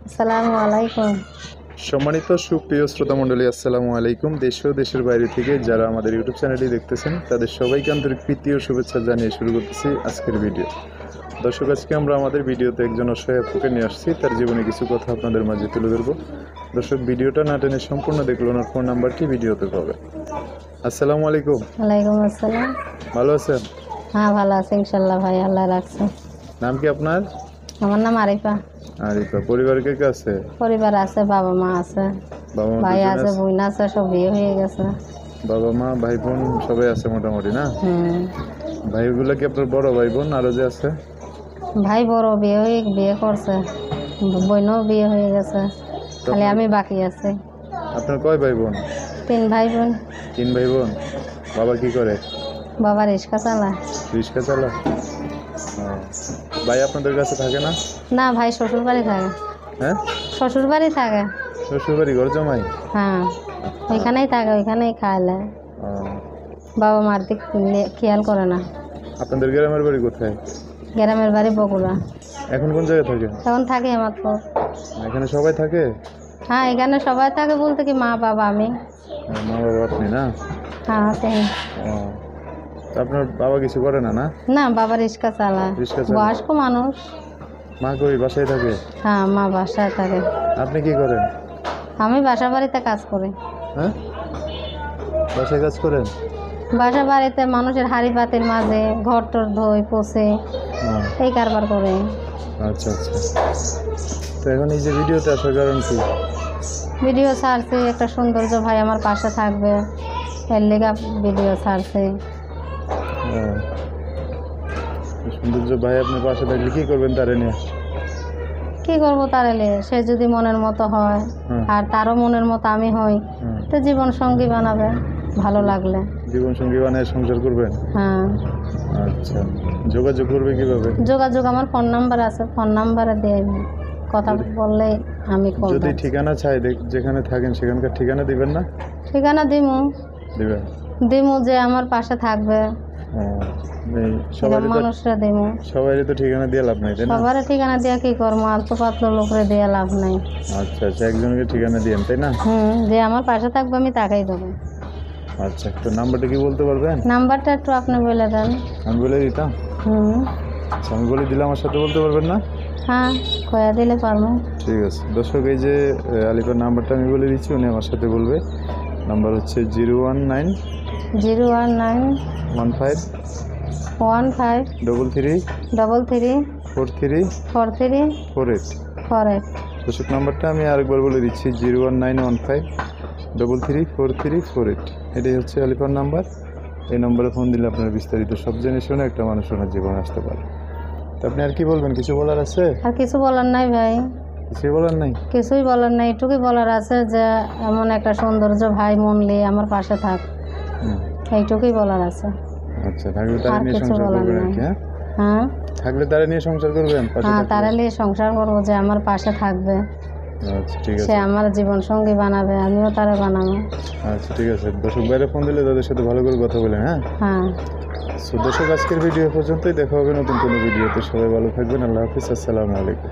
আসসালামু আলাইকুম। সম্মানিত সুপ্রিয় শ্রোতা মণ্ডলী, আসসালামু আলাইকুম। দেশ ও দেশের বাইরে থেকে যারা আমাদের ইউটিউব চ্যানেলটি দেখতেছেন তাদের সবাইকে আন্তরিক প্রীতি ও শুভেচ্ছা জানিয়ে শুরু করতেছি আজকের ভিডিও। দর্শক, আজকে আমরা আমাদের ভিডিওতে একজন অসহায় আপুকে নিয়ে আসছি, তার জীবনে কিছু কথা আপনাদের মাঝে তুলে ধরবো। দর্শক, ভিডিওটা না টেনে সম্পূর্ণ দেখলো, ওনার ফোন নাম্বারটি ভিডিওতে পাবে। আসসালামু আলাইকুম। ওয়ালাইকুম আসসালাম। ভালো আছেন? হ্যাঁ, ভালো আছে ইনশাল্লাহ ভাই, আল্লাহ রাখছে। নাম কি আপনার? আমার নাম আরিফা। আরিফা। পরিবার কে কে আছে? পরিবার আছে, বাবা মা আছে, বাবা মা ভাই দুজন আছে, আছে? বোন আছে, সব বিয়ে হয়ে গেছে। বাবা মা ভাই বোন সবাই আছে মোটামুটি, না? হুম। ভাইগুলো কি আপনার বড় ভাই বোন আরো যে আছে? ভাই বড় বিয়ে করছে, বোনও বিয়ে হয়ে গেছে, খালি আমি বাকি আছি। আপনার কয় ভাই বোন? 3 ভাই বোন। 3 ভাই বোন। বাবা কি করে? বাবা রিক্সা চালায়। রিক্সা চালা? ভাই আপনাদের কাছে থাকে না? না, ভাই শ্বশুর বাড়ি থাকে। হ্যাঁ, শ্বশুর বাড়ি থাকে। শ্বশুর বাড়ি ঘর জমাই? হ্যাঁ, ওইখানেই থাকে, ওইখানেই খাইলে। ও, বাবা মার দিক খেয়াল করে না। আপনাদের গ্রামের বাড়ি কোথায়? গ্রামের বাড়ি বগুড়া। এখন কোন জায়গায় থাকে? এখন থাকি হেমাদপুর। এখানে সবাই থাকে? হ্যাঁ, এখানে সবাই থাকে বলতে কি মা বাবা আমি। মা বাবা আপনি, না? হ্যাঁ, সেই। ও, তা আপনার বাবা কিছু করে না? না, না, বাবা রিক্সা চালায়, রিক্সা চালায়। বয়স্ক মানুষ। মা কই বাসায় থাকে? হ্যাঁ, মা বাসায় থাকে। আপনি কি করেন? আমি বাসা বাড়িতে কাজ করি। হ্যাঁ, বাসায় কাজ করেন? বাসা বাড়িতে মানুষের হাঁড়ি পাতির মাঝে ঘর টর ধোয় পোছে, ও, এই কারবার করে। আচ্ছা আচ্ছা। তো এখন এই যে ভিডিওতে আসার কারণ কি? ভিডিও ছাড়ছি, একটা সৌন্দর্য ভাই আমার পাশে থাকবে, এর লেগা ভিডিও ছাড়ছি। ও, সৌন্দর্য ভাই আপনার পাশে থাকলে কি করবেন তারে নিয়ে? কি করবো তার এলে, সে যদি মনের মতো হয় আর তারও মনের মতো আমি হই, তো জীবন সঙ্গী বানাবে ভালো লাগলে। জীবন সঙ্গী বানিয়ে সংসার করবেন? হ্যাঁ। আচ্ছা, যোগাযোগ করবে কিভাবে? যোগাযোগ আমার ফোন নাম্বার আছে, ফোন নাম্বারে দিয়ে কথা বললেই আমি কল যদি করব। ঠিকানা চাই, যেখানে থাকেন সেখানকার ঠিকানা দিবেন না? ঠিকানা দিমু দিবেন। যে আমার পাশে থাকবে, সবাই মানুষরা দিমু। সবাই তো ঠিকানা দিয়ে লাভ নাই, তাই না? সবার ঠিকানা দিয়ে কি করবো, আলতো পাতলো লোকরে দিয়ে লাভ নাই। আচ্ছা আচ্ছা, একজনকে ঠিকানা দিয়েন, তাই না? যে আমার পাশে থাকবে আমি তাকেই দেবো। আচ্ছা, তো নাম্বারটা কি বলতে পারবেন? নাম্বারটা একটু আপনি বলে দেন। আমি বলে দিতাম? আচ্ছা, আমি বলে দিলে আমার সাথে বলতে পারবেন না? হ্যাঁ, কয়া দিলে পারবো। ঠিক আছে। দর্শক, এই যে আলিফার নাম্বারটা আমি বলে দিচ্ছি, উনি আমার সাথে বলবে। নাম্বার হচ্ছে 019 15 33 43 48। দর্শক, নাম্বারটা আমি আরেকবার বলে দিচ্ছি, 01915 33 43 48। এটাই হচ্ছে আলিফার নাম্বার। এই নম্বরে ফোন দিলে আপনার বিস্তারিত সব জেনে শুনে একটা মানুষ ওনার জীবনে আসতে পারে। তো আপনি আর কি বলবেন? কিছু বলার আছে? আর কিছু বলার নাই ভাই, কিছুই বলার নাই? কিছুই বলার নাই, এটুকুই বলার আছে যে এমন একটা সৌন্দর্য ভাই মনলে আমার পাশে থাক, এইটুকুই বলার আছে। আচ্ছা, থাকলে তারা আর নিয়ে কিছু সংসার বলার করবেন আর নাই। কি? হ্যাঁ, হ্যাঁ, থাকলে তারা নিয়ে সংসার করবেন, পাশে হ্যাঁ, থাকলে? তারা নিয়ে সংসার করবো, যে আমার পাশে থাকবে, আচ্ছা, ঠিক সে আছে। আমার জীবন সঙ্গী বানাবে, আমিও তারা বানাবো। আচ্ছা, ঠিক আছে। দর্শক বাইরে ফোন দিলে তাদের সাথে ভালো করে কথা বলেন। হ্যাঁ হ্যাঁ। দর্শক, আজকের ভিডিও পর্যন্তই। দেখা হবে নতুন কোনো ভিডিওতে। সবাই ভালো থাকবেন। আল্লাহ হাফিজ। আসসালামু আলাইকুম।